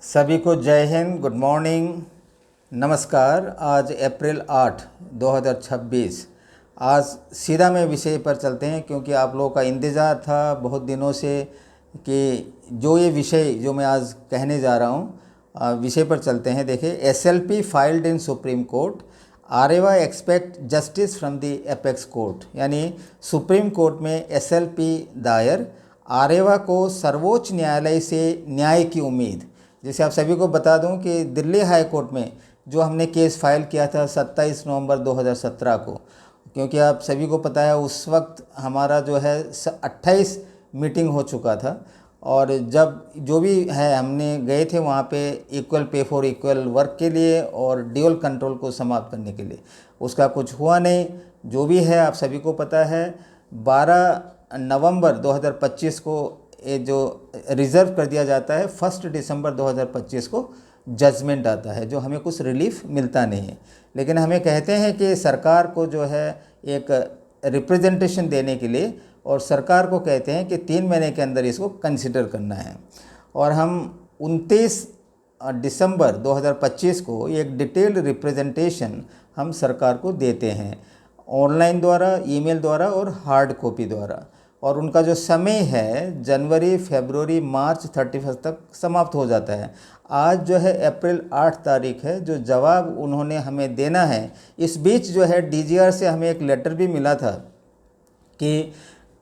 सभी को जय हिंद, गुड मॉर्निंग, नमस्कार। आज अप्रैल 8, 2026। आज सीधा मैं विषय पर चलते हैं क्योंकि आप लोगों का इंतज़ार था बहुत दिनों से कि जो ये विषय जो मैं आज कहने जा रहा हूँ, विषय पर चलते हैं। देखिए, SLP filed in supreme court, Areva expect justice from the apex court. यानी सुप्रीम कोर्ट में एसएलपी दायर, आरेवा को सर्वोच्च न्यायालय से न्याय की उम्मीद। जैसे आप सभी को बता दूं कि दिल्ली हाई कोर्ट में जो हमने केस फाइल किया था 27 नवंबर 2017 को, क्योंकि आप सभी को पता है उस वक्त हमारा जो है 28 मीटिंग हो चुका था। और जब जो भी है हमने गए थे वहाँ पे equal pay for equal work के लिए और ड्यूअल कंट्रोल को समाप्त करने के लिए। उसका कुछ हुआ नहीं। जो भी है आप सभी को पता है, 12 नवंबर 2025 को ये जो रिज़र्व कर दिया जाता है, 1 दिसंबर 2025 को जजमेंट आता है, जो हमें कुछ रिलीफ मिलता नहीं है। लेकिन हमें कहते हैं कि सरकार को जो है एक रिप्रेजेंटेशन देने के लिए, और सरकार को कहते हैं कि 3 महीने के अंदर इसको कंसिडर करना है। और हम 29 दिसंबर 2025 को एक डिटेल्ड रिप्रेजेंटेशन हम सरकार को देते हैं, ऑनलाइन द्वारा, ईमेल द्वारा और हार्ड कॉपी द्वारा। और उनका जो समय है जनवरी, फरवरी, मार्च 31 तक समाप्त हो जाता है। आज जो है अप्रैल 8 तारीख है, जो जवाब उन्होंने हमें देना है। इस बीच जो है डीजीआर से हमें एक लेटर भी मिला था कि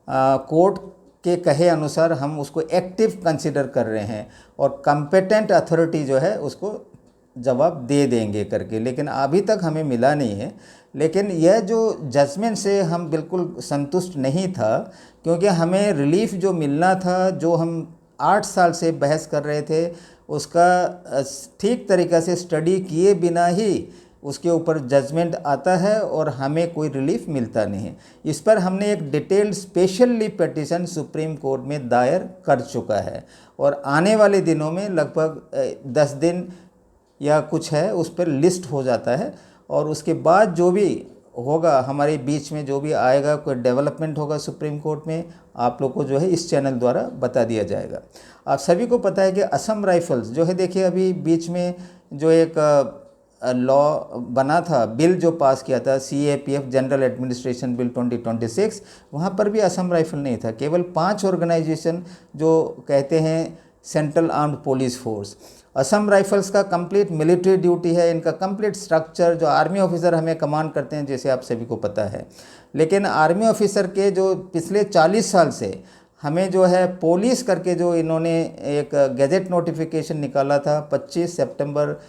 कोर्ट के कहे अनुसार हम उसको एक्टिव कंसिडर कर रहे हैं और कंपेटेंट अथॉरिटी जो है उसको जवाब दे देंगे करके, लेकिन अभी तक हमें मिला नहीं है। लेकिन यह जो जजमेंट से हम बिल्कुल संतुष्ट नहीं था, क्योंकि हमें रिलीफ जो मिलना था, जो हम 8 साल से बहस कर रहे थे, उसका ठीक तरीक़ा से स्टडी किए बिना ही उसके ऊपर जजमेंट आता है और हमें कोई रिलीफ मिलता नहीं है। इस पर हमने एक detailed specially petition supreme court में दायर कर चुका है और आने वाले दिनों में लगभग 10 दिन या कुछ है उस पर लिस्ट हो जाता है। और उसके बाद जो भी होगा हमारे बीच में, जो भी आएगा, कोई डेवलपमेंट होगा सुप्रीम कोर्ट में, आप लोग को जो है इस चैनल द्वारा बता दिया जाएगा। आप सभी को पता है कि असम राइफल्स जो है, देखिए अभी बीच में जो एक लॉ बना था, बिल जो पास किया था, CAPF जनरल एडमिनिस्ट्रेशन बिल 2026, वहाँ पर भी असम राइफल नहीं था। केवल 5 ऑर्गेनाइजेशन जो कहते हैं central armed police force. Assam rifles का कंप्लीट मिलिट्री ड्यूटी है, इनका कंप्लीट स्ट्रक्चर, जो आर्मी ऑफिसर हमें कमांड करते हैं, जैसे आप सभी को पता है। लेकिन आर्मी ऑफिसर के जो पिछले 40 साल से हमें जो है पुलिस करके जो इन्होंने एक गैजेट नोटिफिकेशन निकाला था 25 सितंबर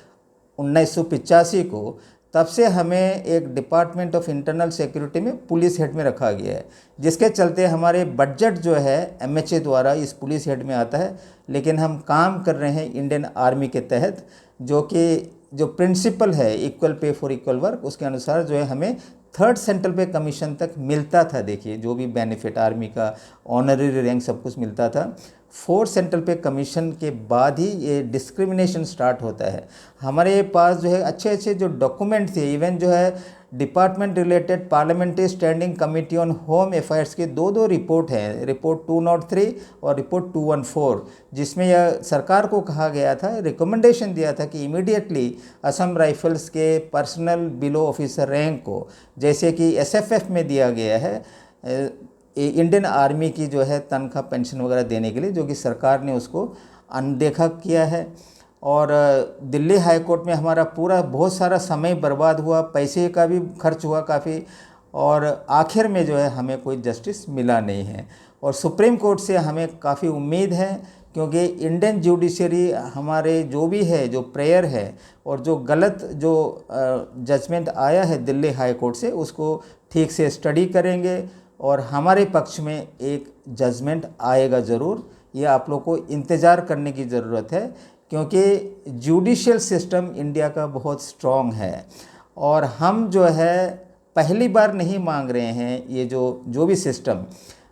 1985 को, तब से हमें एक डिपार्टमेंट ऑफ इंटरनल सिक्योरिटी में पुलिस हेड में रखा गया है, जिसके चलते हमारे बजट जो है MHA द्वारा इस पुलिस हेड में आता है। लेकिन हम काम कर रहे हैं इंडियन आर्मी के तहत, जो कि जो प्रिंसिपल है equal pay for equal work, उसके अनुसार जो है हमें 3rd सेंट्रल पे कमीशन तक मिलता था। देखिए जो भी बेनिफिट आर्मी का, ऑनररी रैंक, सब कुछ मिलता था। 4th सेंट्रल पे कमीशन के बाद ही ये डिस्क्रिमिनेशन स्टार्ट होता है। हमारे पास जो है अच्छे अच्छे जो डॉक्यूमेंट थे, इवन जो है department related parliamentary standing committee on home affairs के 2 रिपोर्ट हैं, रिपोर्ट 203 और रिपोर्ट 214, जिसमें यह सरकार को कहा गया था, रिकमेंडेशन दिया था कि इमीडिएटली असम राइफल्स के पर्सनल बिलो ऑफिसर रैंक को, जैसे कि SFF में दिया गया है, इंडियन आर्मी की जो है तनख्वाह, पेंशन वगैरह देने के लिए, जो कि सरकार ने उसको अनदेखा किया है। और दिल्ली हाई कोर्ट में हमारा पूरा बहुत सारा समय बर्बाद हुआ, पैसे का भी खर्च हुआ काफ़ी, और आखिर में जो है हमें कोई जस्टिस मिला नहीं है। और सुप्रीम कोर्ट से हमें काफ़ी उम्मीद है, क्योंकि इंडियन जुडिशरी हमारे जो भी है, जो प्रेयर है और जो गलत जो जजमेंट आया है दिल्ली हाई कोर्ट से, उसको ठीक से स्टडी करेंगे और हमारे पक्ष में एक जजमेंट आएगा ज़रूर। ये आप लोग को इंतज़ार करने की ज़रूरत है, क्योंकि जुडिशियल सिस्टम इंडिया का बहुत स्ट्रॉन्ग है और हम जो है पहली बार नहीं मांग रहे हैं ये जो भी सिस्टम।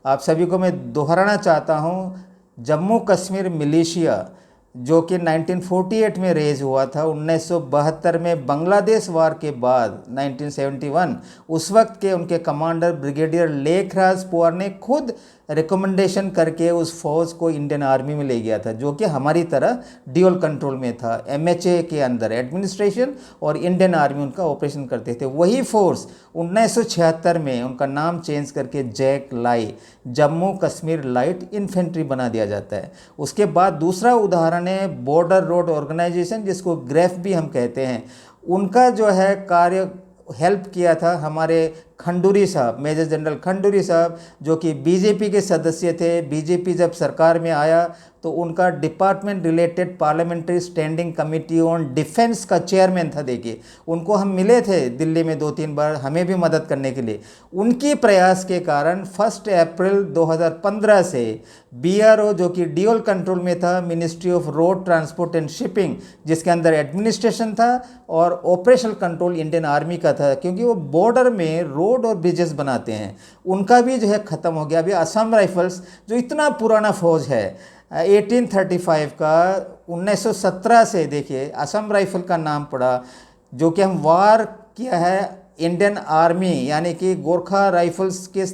आप सभी को मैं दोहराना चाहता हूँ, जम्मू कश्मीर मिलिशिया जो कि 1948 में रेज हुआ था, 1972 में बांग्लादेश वार के बाद 1971, उस वक्त के उनके कमांडर ब्रिगेडियर लेखराज पुआर ने खुद रिकमेंडेशन करके उस फौज को इंडियन आर्मी में ले गया था, जो कि हमारी तरह ड्यूल कंट्रोल में था। एमएचए के अंदर एडमिनिस्ट्रेशन और इंडियन आर्मी उनका ऑपरेशन करते थे। वही फोर्स 1976 में उनका नाम चेंज करके जैक लाई, जम्मू कश्मीर लाइट इन्फेंट्री बना दिया जाता है। उसके बाद दूसरा उदाहरण है बॉर्डर रोड ऑर्गेनाइजेशन, जिसको ग्रेफ भी हम कहते हैं। उनका जो है कार्य हेल्प किया था हमारे खंडूरी साहब, मेजर जनरल खंडूरी साहब, जो कि बीजेपी के सदस्य थे। बीजेपी जब सरकार में आया तो उनका department related parliamentary standing committee on defence का चेयरमैन था। देखिए, उनको हम मिले थे दिल्ली में 2-3 बार, हमें भी मदद करने के लिए। उनकी प्रयास के कारण 1 अप्रैल 2015 से बीआरओ, जो कि ड्यूल कंट्रोल में था, ministry of road transport and shipping, जिसके अंदर एडमिनिस्ट्रेशन था और ऑपरेशनल कंट्रोल इंडियन आर्मी का था, क्योंकि वो बॉर्डर में रोड और ब्रिजेस बनाते हैं, उनका भी जो है ख़त्म हो गया। अभी असम राइफल्स जो इतना पुराना फौज है 1835 का, 1917 से देखिए असम राइफल का नाम पड़ा, जो कि हम वार किया है इंडियन आर्मी यानी कि गोरखा राइफल्स के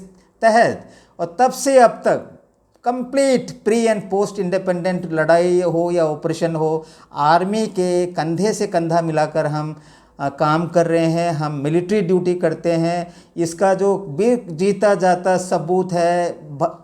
तहत, और तब से अब तक complete pre and post independent लड़ाई हो या ऑपरेशन हो, आर्मी के कंधे से कंधा मिलाकर हम काम कर रहे हैं। हम मिलिट्री ड्यूटी करते हैं। इसका जो भी जीता जाता सबूत है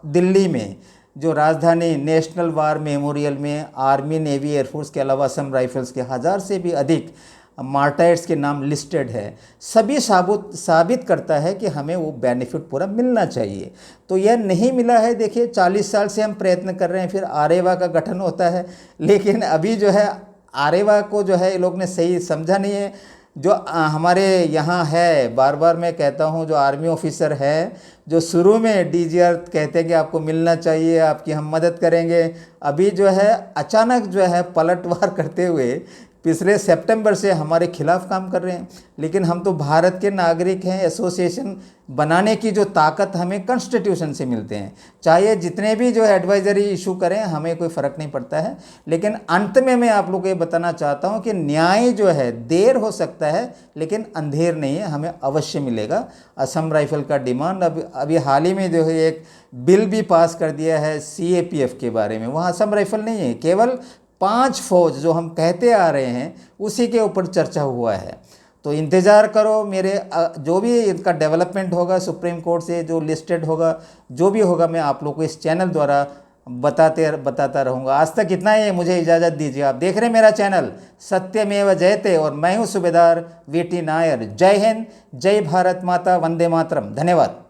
दिल्ली में, जो राजधानी नेशनल वार मेमोरियल में आर्मी, नेवी, एयरफोर्स के अलावा असम राइफल्स के 1000 से भी अधिक मार्टायर्स के नाम लिस्टेड है। सभी साबित करता है कि हमें वो बेनिफिट पूरा मिलना चाहिए। तो यह नहीं मिला है। देखिए, 40 साल से हम प्रयत्न कर रहे हैं, फिर आरेवा का गठन होता है, लेकिन अभी जो है आरेवा को जो है ये लोग ने सही समझा नहीं है। जो हमारे यहाँ है, बार बार मैं कहता हूँ, जो आर्मी ऑफिसर है, जो शुरू में डीजीआर कहते हैं कि आपको मिलना चाहिए, आपकी हम मदद करेंगे, अभी जो है अचानक जो है पलटवार करते हुए पिछले सितंबर से हमारे खिलाफ काम कर रहे हैं। लेकिन हम तो भारत के नागरिक हैं। एसोसिएशन बनाने की जो ताकत हमें कॉन्स्टिट्यूशन से मिलते हैं, चाहे जितने भी जो है एडवाइजरी इशू करें, हमें कोई फ़र्क नहीं पड़ता है। लेकिन अंत में मैं आप लोगों को ये बताना चाहता हूँ कि न्याय जो है देर हो सकता है, लेकिन अंधेर नहीं है, हमें अवश्य मिलेगा। असम राइफल का डिमांड अभी हाल ही में जो है एक बिल भी पास कर दिया है सीएपीएफ के बारे में। वहाँ असम राइफल नहीं है, केवल 5 फौज जो हम कहते आ रहे हैं उसी के ऊपर चर्चा हुआ है। तो इंतज़ार करो मेरे, जो भी इनका डेवलपमेंट होगा सुप्रीम कोर्ट से, जो लिस्टेड होगा, जो भी होगा, मैं आप लोग को इस चैनल द्वारा बताता रहूँगा। आज तक इतना ही, मुझे इजाज़त दीजिए। आप देख रहे हैं मेरा चैनल सत्यमेव जयते और मैं हूँ सूबेदार वीटी नायर। जय हिंद, जय भारत माता, वंदे मातरम। धन्यवाद।